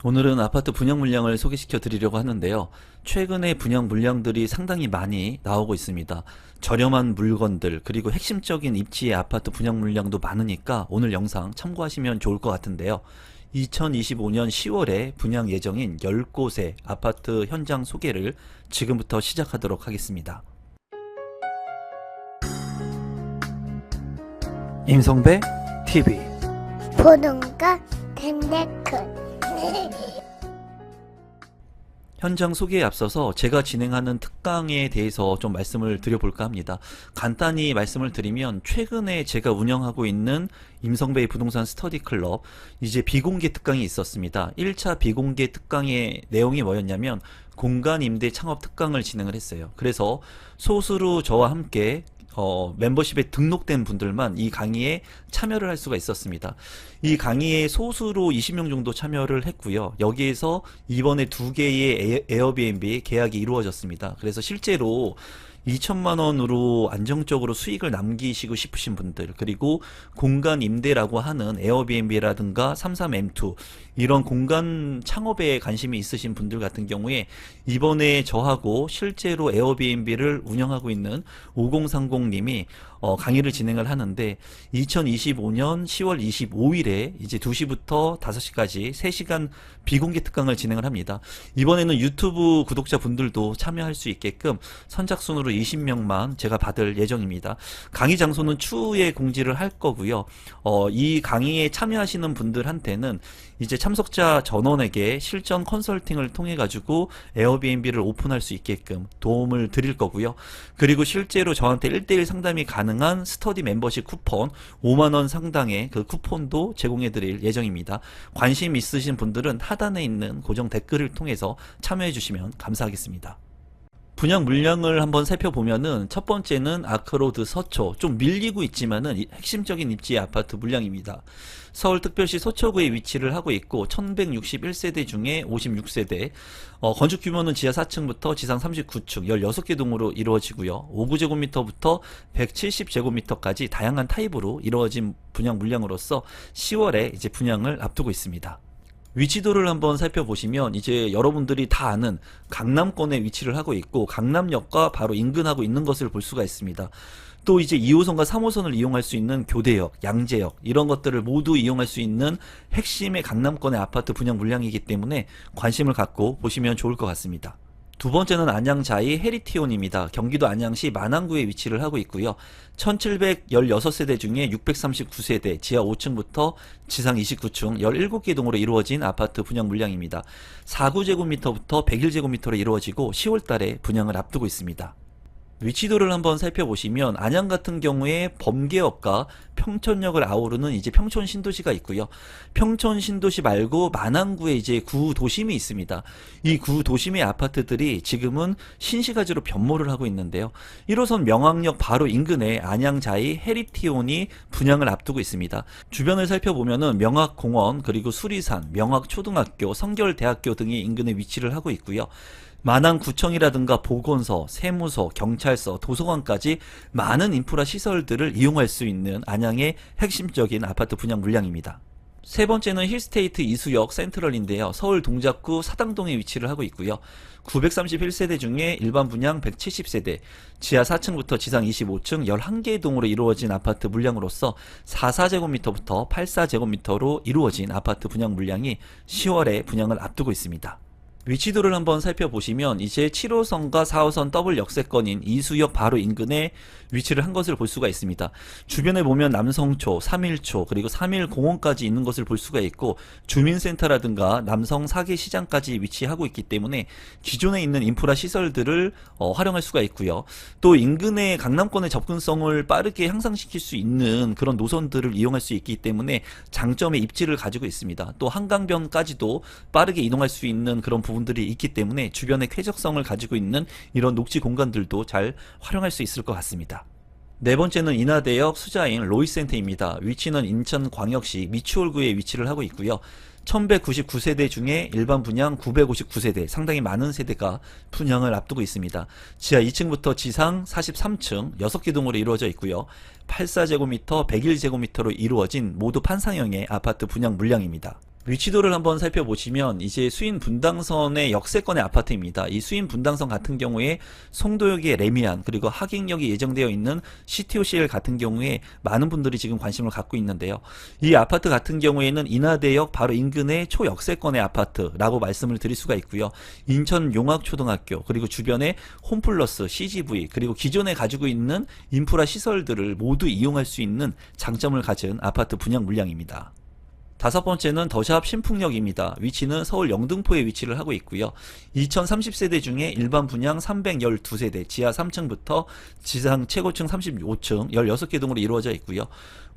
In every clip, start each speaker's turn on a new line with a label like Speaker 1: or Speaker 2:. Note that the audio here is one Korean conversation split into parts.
Speaker 1: 오늘은 아파트 분양 물량을 소개시켜 드리려고 하는데요. 최근에 분양 물량들이 상당히 많이 나오고 있습니다. 저렴한 물건들, 그리고 핵심적인 입지의 아파트 분양 물량도 많으니까 오늘 영상 참고하시면 좋을 것 같은데요. 2025년 10월에 분양 예정인 10곳의 아파트 현장 소개를 지금부터 시작하도록 하겠습니다. 임성배 TV
Speaker 2: 보동과 덴데크
Speaker 1: 현장 소개에 앞서서 제가 진행하는 특강에 대해서 좀 말씀을 드려볼까 합니다. 간단히 말씀을 드리면 최근에 제가 운영하고 있는 임성배의 부동산 스터디 클럽 이제 비공개 특강이 있었습니다. 1차 비공개 특강의 내용이 뭐였냐면 공간 임대 창업 특강을 진행을 했어요. 그래서 소수로 저와 함께 멤버십에 등록된 분들만 이 강의에 참여를 할 수가 있었습니다. 이 강의에 소수로 20명 정도 참여를 했고요. 여기에서 이번에 2개의 에어비앤비 계약이 이루어졌습니다. 그래서 실제로 2천만 원으로 안정적으로 수익을 남기시고 싶으신 분들, 그리고 공간 임대라고 하는 에어비앤비라든가 33M2 이런 공간 창업에 관심이 있으신 분들 같은 경우에 이번에 저하고 실제로 에어비앤비를 운영하고 있는 5030님이 강의를 진행을 하는데 2025년 10월 25일에 이제 2시부터 5시까지 3시간 비공개 특강을 진행을 합니다. 이번에는 유튜브 구독자 분들도 참여할 수 있게끔 선착순으로 20명만 제가 받을 예정입니다. 강의 장소는 추후에 공지를 할 거고요. 이 강의에 참여하시는 분들한테는 이제 참석자 전원에게 실전 컨설팅을 통해 가지고 에어비앤비를 오픈할 수 있게끔 도움을 드릴 거고요. 그리고 실제로 저한테 1대1 상담이 가능한 스터디 멤버십 쿠폰 5만원 상당의 그 쿠폰도 제공해 드릴 예정입니다. 관심 있으신 분들은 하단에 있는 고정 댓글을 통해서 참여해 주시면 감사하겠습니다. 분양 물량을 한번 살펴보면은 첫 번째는 아크로드 서초, 좀 밀리고 있지만은 핵심적인 입지의 아파트 물량입니다. 서울특별시 서초구에 위치를 하고 있고 1161세대 중에 56세대, 건축 규모는 지하 4층부터 지상 39층 16개 동으로 이루어지고요. 5구제곱미터부터 170제곱미터까지 다양한 타입으로 이루어진 분양 물량으로서 10월에 이제 분양을 앞두고 있습니다. 위치도를 한번 살펴보시면 이제 여러분들이 다 아는 강남권에 위치를 하고 있고 강남역과 바로 인근하고 있는 것을 볼 수가 있습니다. 또 이제 2호선과 3호선을 이용할 수 있는 교대역, 양재역 이런 것들을 모두 이용할 수 있는 핵심의 강남권의 아파트 분양 물량이기 때문에 관심을 갖고 보시면 좋을 것 같습니다. 두 번째는 안양자이 해리티온입니다. 경기도 안양시 만안구에 위치를 하고 있고요. 1716세대 중에 639세대, 지하 5층부터 지상 29층 17개 동으로 이루어진 아파트 분양 물량입니다. 4구제곱미터부터 101제곱미터로 이루어지고 10월 달에 분양을 앞두고 있습니다. 위치도를 한번 살펴보시면 안양 같은 경우에 범계역과 평촌역을 아우르는 이제 평촌 신도시가 있고요. 평촌 신도시 말고 만안구에 이제 구도심이 있습니다. 이 구도심의 아파트들이 지금은 신시가지로 변모를 하고 있는데요. 1호선 명학역 바로 인근에 안양자이 해리티온이 분양을 앞두고 있습니다. 주변을 살펴보면은 명학공원, 그리고 수리산, 명학초등학교, 성결대학교 등이 인근에 위치를 하고 있고요. 만안구청이라든가 보건소, 세무서, 경찰서, 도서관까지 많은 인프라 시설들을 이용할 수 있는 안양의 핵심적인 아파트 분양 물량입니다. 세 번째는 힐스테이트 이수역 센트럴인데요. 서울 동작구 사당동에 위치를 하고 있고요. 931세대 중에 일반 분양 170세대, 지하 4층부터 지상 25층 11개 동으로 이루어진 아파트 물량으로서 44제곱미터부터 84제곱미터로 이루어진 아파트 분양 물량이 10월에 분양을 앞두고 있습니다. 위치도를 한번 살펴보시면 이제 7호선과 4호선 더블 역세권인 이수역 바로 인근에 위치를 한 것을 볼 수가 있습니다. 주변에 보면 남성초, 3일초, 그리고 3일공원까지 있는 것을 볼 수가 있고 주민센터라든가 남성 사계시장까지 위치하고 있기 때문에 기존에 있는 인프라 시설들을 활용할 수가 있고요. 또 인근의 강남권의 접근성을 빠르게 향상시킬 수 있는 그런 노선들을 이용할 수 있기 때문에 장점의 입지를 가지고 있습니다. 또 한강변까지도 빠르게 이동할 수 있는 그런 부분들이 있기 때문에 주변의 쾌적성을 가지고 있는 이런 녹지 공간들도 잘 활용할 수 있을 것 같습니다. 네 번째는 인하대역 수자인 로이센터입니다. 위치는 인천광역시 미추홀구에 위치를 하고 있고요. 1199세대 중에 일반 분양 959세대, 상당히 많은 세대가 분양을 앞두고 있습니다. 지하 2층부터 지상 43층 6개 동으로 이루어져 있고요. 84제곱미터, 101제곱미터로 이루어진 모두 판상형의 아파트 분양 물량입니다. 위치도를 한번 살펴보시면 이제 수인 분당선의 역세권의 아파트입니다. 이 수인 분당선 같은 경우에 송도역의 레미안 그리고 하객역이 예정되어 있는 CTOCL 같은 경우에 많은 분들이 지금 관심을 갖고 있는데요. 이 아파트 같은 경우에는 인하대역 바로 인근의 초역세권의 아파트라고 말씀을 드릴 수가 있고요. 인천 용학초등학교 그리고 주변에 홈플러스, CGV 그리고 기존에 가지고 있는 인프라 시설들을 모두 이용할 수 있는 장점을 가진 아파트 분양 물량입니다. 다섯 번째는 더샵 신풍역입니다. 위치는 서울 영등포에 위치를 하고 있고요. 2030세대 중에 일반 분양 312세대, 지하 3층부터 지상 최고층 35층 16개 동으로 이루어져 있고요.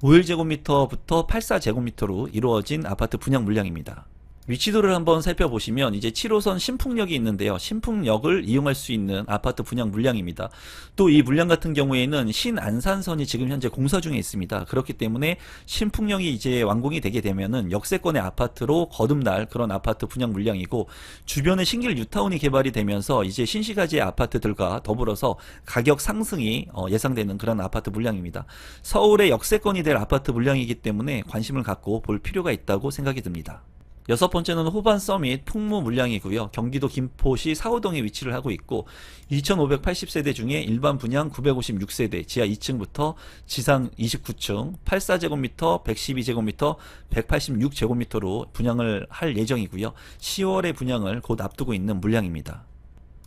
Speaker 1: 51제곱미터부터 84제곱미터로 이루어진 아파트 분양 물량입니다. 위치도를 한번 살펴보시면 이제 7호선 신풍역이 있는데요. 신풍역을 이용할 수 있는 아파트 분양 물량입니다. 또 이 물량 같은 경우에는 신안산선이 지금 현재 공사 중에 있습니다. 그렇기 때문에 신풍역이 이제 완공이 되게 되면은 역세권의 아파트로 거듭날 그런 아파트 분양 물량이고, 주변에 신길 뉴타운이 개발이 되면서 이제 신시가지의 아파트들과 더불어서 가격 상승이 예상되는 그런 아파트 물량입니다. 서울의 역세권이 될 아파트 물량이기 때문에 관심을 갖고 볼 필요가 있다고 생각이 듭니다. 여섯 번째는 호반 서밋 풍무 물량이고요. 경기도 김포시 사호동에 위치를 하고 있고 2580세대 중에 일반 분양 956세대, 지하 2층부터 지상 29층, 84제곱미터, 112제곱미터, 186제곱미터로 분양을 할 예정이고요. 10월에 분양을 곧 앞두고 있는 물량입니다.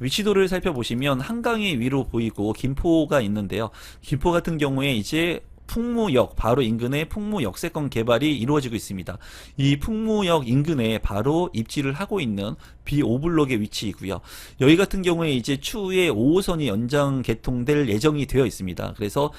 Speaker 1: 위치도를 살펴보시면 한강이 위로 보이고 김포가 있는데요. 김포 같은 경우에 이제 풍무역 바로 인근에 풍무 역세권 개발이 이루어지고 있습니다. 이 풍무역 인근에 바로 입지를 하고 있는 B5블록의 위치이고요. 여기 같은 경우에 이제 추후에 5호선이 연장 개통될 예정이 되어 있습니다. 그래서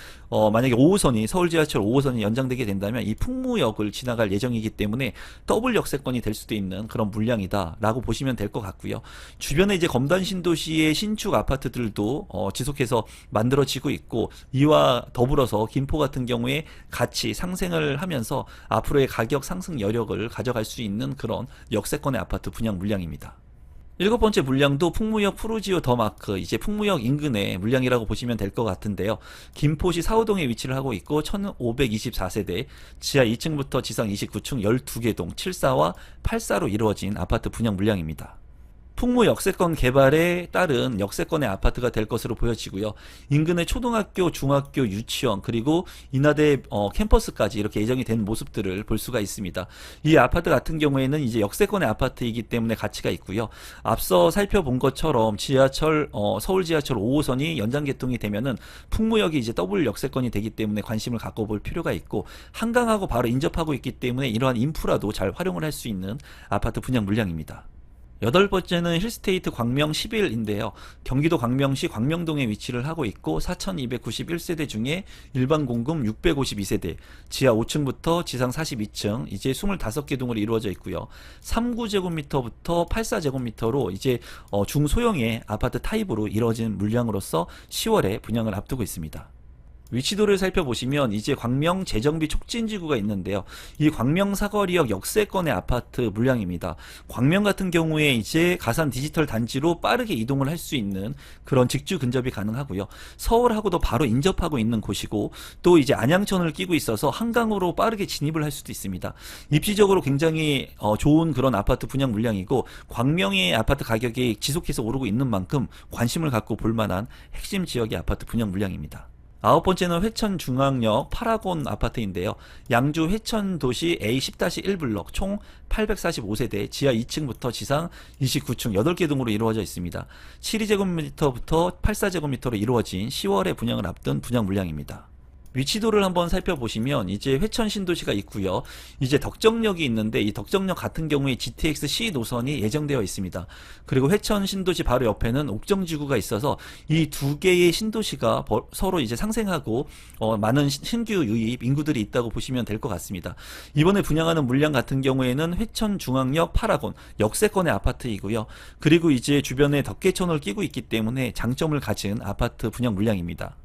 Speaker 1: 만약에 5호선이 서울 지하철 5호선이 연장되게 된다면 이 풍무역을 지나갈 예정이기 때문에 더블 역세권이 될 수도 있는 그런 물량이다라고 보시면 될 것 같고요. 주변에 이제 검단 신도시의 신축 아파트들도 지속해서 만들어지고 있고, 이와 더불어서 김포 같은 경우에 같이 상생을 하면서 앞으로의 가격 상승 여력을 가져갈 수 있는 그런 역세권의 아파트 분양 물량입니다. 일곱 번째 물량도 풍무역 푸르지오 더마크, 이제 풍무역 인근의 물량이라고 보시면 될 것 같은데요. 김포시 사호동에 위치를 하고 있고 1524세대, 지하 2층부터 지상 29층 12개 동 74와 84로 이루어진 아파트 분양 물량입니다. 풍무 역세권 개발에 따른 역세권의 아파트가 될 것으로 보여지고요. 인근의 초등학교, 중학교, 유치원 그리고 인하대 캠퍼스까지 이렇게 예정이 된 모습들을 볼 수가 있습니다. 이 아파트 같은 경우에는 이제 역세권의 아파트이기 때문에 가치가 있고요. 앞서 살펴본 것처럼 지하철 서울 지하철 5호선이 연장 개통이 되면은 풍무역이 이제 더블 역세권이 되기 때문에 관심을 갖고 볼 필요가 있고, 한강하고 바로 인접하고 있기 때문에 이러한 인프라도 잘 활용을 할 수 있는 아파트 분양 물량입니다. 여덟 번째는 힐스테이트 광명 11인데요. 경기도 광명시 광명동에 위치를 하고 있고 4291세대 중에 일반 공급 652세대, 지하 5층부터 지상 42층, 이제 25개 동으로 이루어져 있고요. 39제곱미터부터 84제곱미터로 이제 중소형의 아파트 타입으로 이루어진 물량으로서 10월에 분양을 앞두고 있습니다. 위치도를 살펴보시면 이제 광명 재정비 촉진지구가 있는데요. 이 광명 사거리역 역세권의 아파트 물량입니다. 광명 같은 경우에 이제 가산 디지털 단지로 빠르게 이동을 할 수 있는 그런 직주 근접이 가능하고요. 서울하고도 바로 인접하고 있는 곳이고, 또 이제 안양천을 끼고 있어서 한강으로 빠르게 진입을 할 수도 있습니다. 입지적으로 굉장히 좋은 그런 아파트 분양 물량이고, 광명의 아파트 가격이 지속해서 오르고 있는 만큼 관심을 갖고 볼 만한 핵심 지역의 아파트 분양 물량입니다. 아홉 번째는 회천중앙역 파라곤 아파트인데요. 양주 회천도시 A10-1블록 총 845세대, 지하 2층부터 지상 29층 8개 등으로 이루어져 있습니다. 72제곱미터부터 84제곱미터로 이루어진 10월에 분양을 앞둔 분양 물량입니다. 위치도를 한번 살펴보시면 이제 회천 신도시가 있고요. 이제 덕정역이 있는데 이 덕정역 같은 경우에 GTX C 노선이 예정되어 있습니다. 그리고 회천 신도시 바로 옆에는 옥정지구가 있어서 이 두 개의 신도시가 서로 이제 상생하고 많은 신규 유입 인구들이 있다고 보시면 될 것 같습니다. 이번에 분양하는 물량 같은 경우에는 회천 중앙역 파라곤 역세권의 아파트이고요. 그리고 이제 주변에 덕계천을 끼고 있기 때문에 장점을 가진 아파트 분양 물량입니다.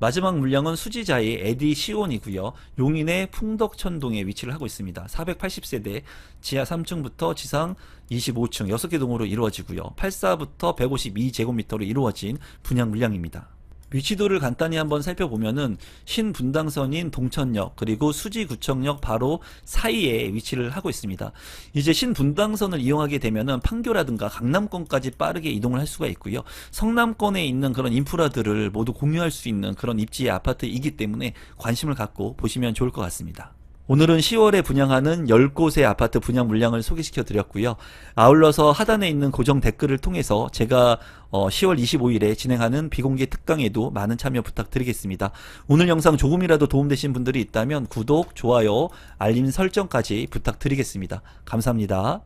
Speaker 1: 마지막 물량은 수지자의 에디시온이고요. 용인의 풍덕천동에 위치를 하고 있습니다. 480세대, 지하 3층부터 지상 25층 6개 동으로 이루어지고요. 84부터 152제곱미터로 이루어진 분양 물량입니다. 위치도를 간단히 한번 살펴보면은 신분당선인 동천역 그리고 수지구청역 바로 사이에 위치를 하고 있습니다. 이제 신분당선을 이용하게 되면은 판교라든가 강남권까지 빠르게 이동을 할 수가 있고요. 성남권에 있는 그런 인프라들을 모두 공유할 수 있는 그런 입지의 아파트이기 때문에 관심을 갖고 보시면 좋을 것 같습니다. 오늘은 10월에 분양하는 10곳의 아파트 분양 물량을 소개시켜 드렸고요. 아울러서 하단에 있는 고정 댓글을 통해서 제가 10월 25일에 진행하는 비공개 특강에도 많은 참여 부탁드리겠습니다. 오늘 영상 조금이라도 도움되신 분들이 있다면 구독, 좋아요, 알림 설정까지 부탁드리겠습니다. 감사합니다.